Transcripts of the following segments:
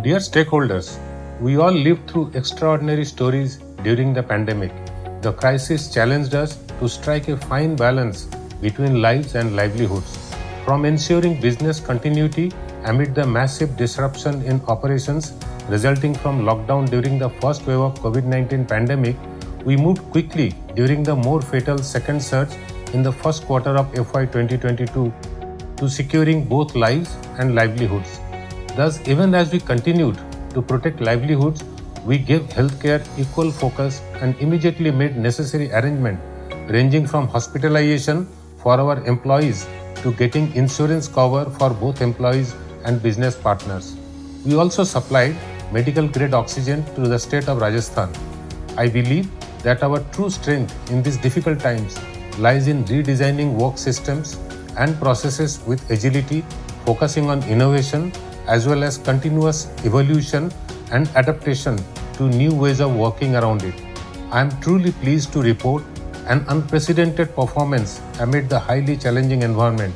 Dear stakeholders, we all lived through extraordinary stories during the pandemic. The crisis challenged us to strike a fine balance between lives and livelihoods. From ensuring business continuity amid the massive disruption in operations resulting from lockdown during the first wave of COVID-19 pandemic, we moved quickly during the more fatal second surge in the first quarter of FY 2022 to securing both lives and livelihoods. Thus, even as we continued to protect livelihoods, we gave healthcare equal focus and immediately made necessary arrangements ranging from hospitalization for our employees to getting insurance cover for both employees and business partners. We also supplied medical grade oxygen to the state of Rajasthan. I believe that our true strength in these difficult times lies in redesigning work systems and processes with agility, focusing on innovation as well as continuous evolution and adaptation to new ways of working around it. I am truly pleased to report an unprecedented performance amid the highly challenging environment.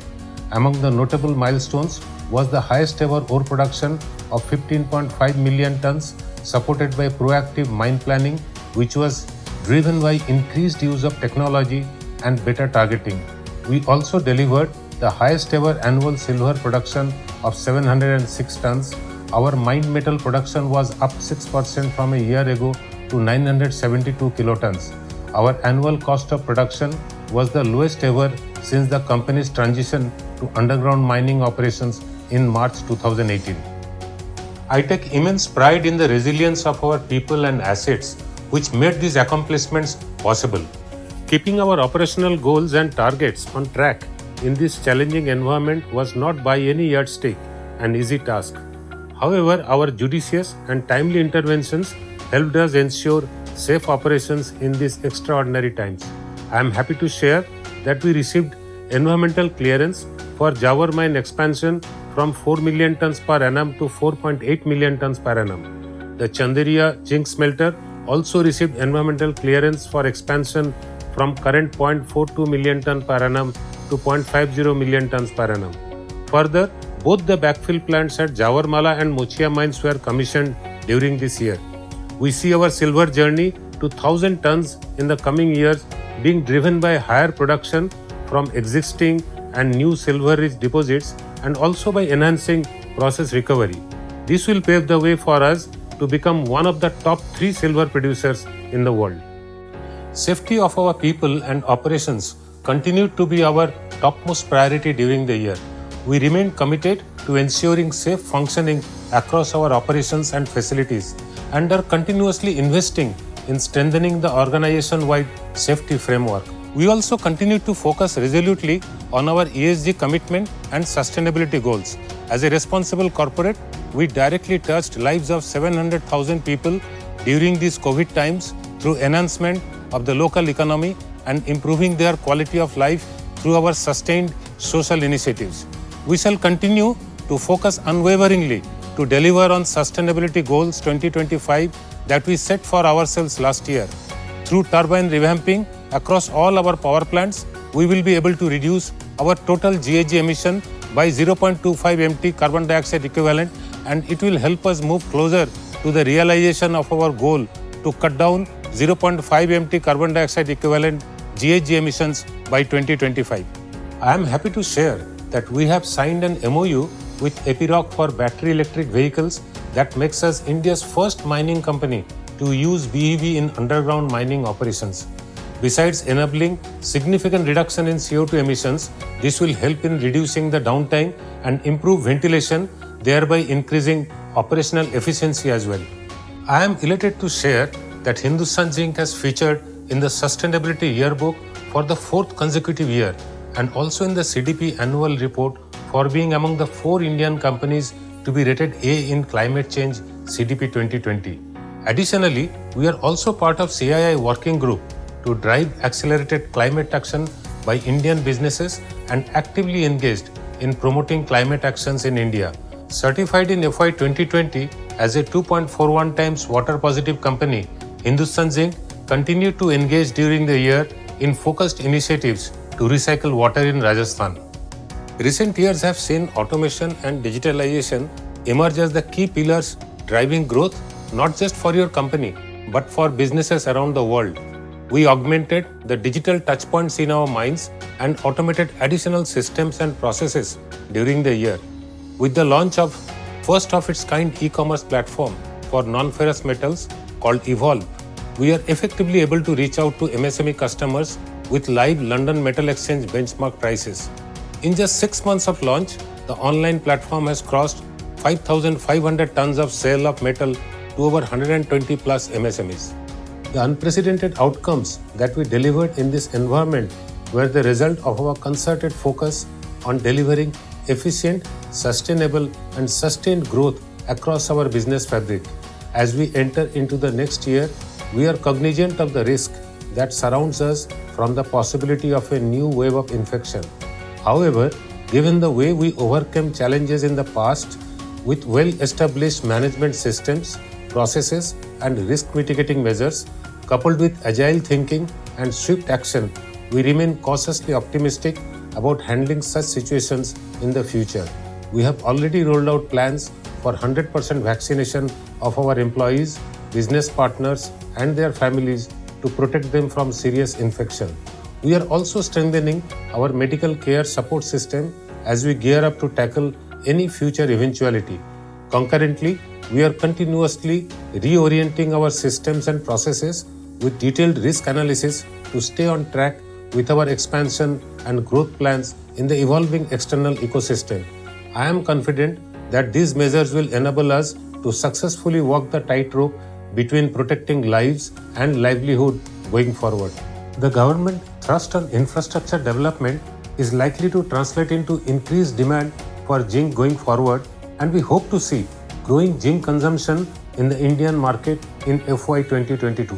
Among the notable milestones was the highest ever ore production of 15.5 million tons, supported by proactive mine planning, which was driven by increased use of technology and better targeting. We also delivered the highest ever annual silver production of 706 tons. Our mined metal production was up 6% from a year ago to 972 kilotons. Our annual cost of production was the lowest ever since the company's transition to underground mining operations in March 2018. I take immense pride in the resilience of our people and assets, which made these accomplishments possible. Keeping our operational goals and targets on track in this challenging environment was not by any yardstick an easy task. However, our judicious and timely interventions helped us ensure safe operations in these extraordinary times. I am happy to share that we received environmental clearance for Jawar mine expansion from 4 million tons per annum to 4.8 million tons per annum. The Chanderia zinc smelter also received environmental clearance for expansion from current 0.42 million ton per annum to 0.50 million tons per annum. Further, both the backfill plants at Jawarmala and Mochia mines were commissioned during this year. We see our silver journey to 1,000 tons in the coming years being driven by higher production from existing and new silver-rich deposits and also by enhancing process recovery. This will pave the way for us to become one of the top 3 silver producers in the world. Safety of our people and operations continued to be our topmost priority during the year. We remain committed to ensuring safe functioning across our operations and facilities and are continuously investing in strengthening the organization-wide safety framework. We also continue to focus resolutely on our ESG commitment and sustainability goals. As a responsible corporate, we directly touched lives of 700,000 people during these COVID times through enhancement of the local economy and improving their quality of life through our sustained social initiatives. We shall continue to focus unwaveringly to deliver on Sustainability Goals 2025 that we set for ourselves last year. Through turbine revamping across all our power plants, we will be able to reduce our total GHG emission by 0.25 MT carbon dioxide equivalent, and it will help us move closer to the realization of our goal to cut down 0.5 MT carbon dioxide equivalent GHG emissions by 2025. I am happy to share that we have signed an MOU with Epiroc for battery electric vehicles that makes us India's first mining company to use BEV in underground mining operations. Besides enabling significant reduction in CO2 emissions, this will help in reducing the downtime and improve ventilation, thereby increasing operational efficiency as well. I am elated to share that Hindustan Zinc has featured in the Sustainability Yearbook for the 4th consecutive year and also in the CDP annual report for being among the 4 Indian companies to be rated A in climate change CDP 2020. Additionally, we are also part of CII working group to drive accelerated climate action by Indian businesses and actively engaged in promoting climate actions in India. Certified in FY 2020 as a 2.41 times water positive company, Hindustan Zinc continued to engage during the year in focused initiatives to recycle water in Rajasthan. Recent years have seen automation and digitalization emerge as the key pillars driving growth not just for your company, but for businesses around the world. We augmented the digital touchpoints in our mines and automated additional systems and processes during the year. With the launch of first of its kind e-commerce platform for non-ferrous metals called Evolve, we are effectively able to reach out to MSME customers with live London Metal Exchange benchmark prices. In just 6 months of launch, the online platform has crossed 5,500 tons of sale of metal to over 120 plus MSMEs. The unprecedented outcomes that we delivered in this environment were the result of our concerted focus on delivering efficient, sustainable, and sustained growth across our business fabric. As we enter into the next year, we are cognizant of the risk that surrounds us from the possibility of a new wave of infection. However, given the way we overcame challenges in the past with well-established management systems, processes, and risk mitigating measures, coupled with agile thinking and swift action, we remain cautiously optimistic about handling such situations in the future. We have already rolled out plans for 100% vaccination of our employees, business partners, and their families to protect them from serious infection. We are also strengthening our medical care support system as we gear up to tackle any future eventuality. Concurrently, we are continuously reorienting our systems and processes with detailed risk analysis to stay on track with our expansion and growth plans in the evolving external ecosystem. I am confident that these measures will enable us to successfully walk the tightrope between protecting lives and livelihood going forward. The government thrust on infrastructure development is likely to translate into increased demand for zinc going forward, and we hope to see growing zinc consumption in the Indian market in FY 2022.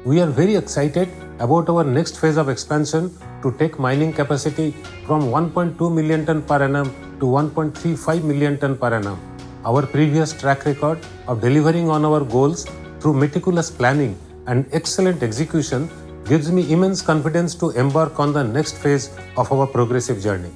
We are very excited about our next phase of expansion to take mining capacity from 1.2 million ton per annum to 1.35 million ton per annum. Our previous track record of delivering on our goals through meticulous planning and excellent execution gives me immense confidence to embark on the next phase of our progressive journey.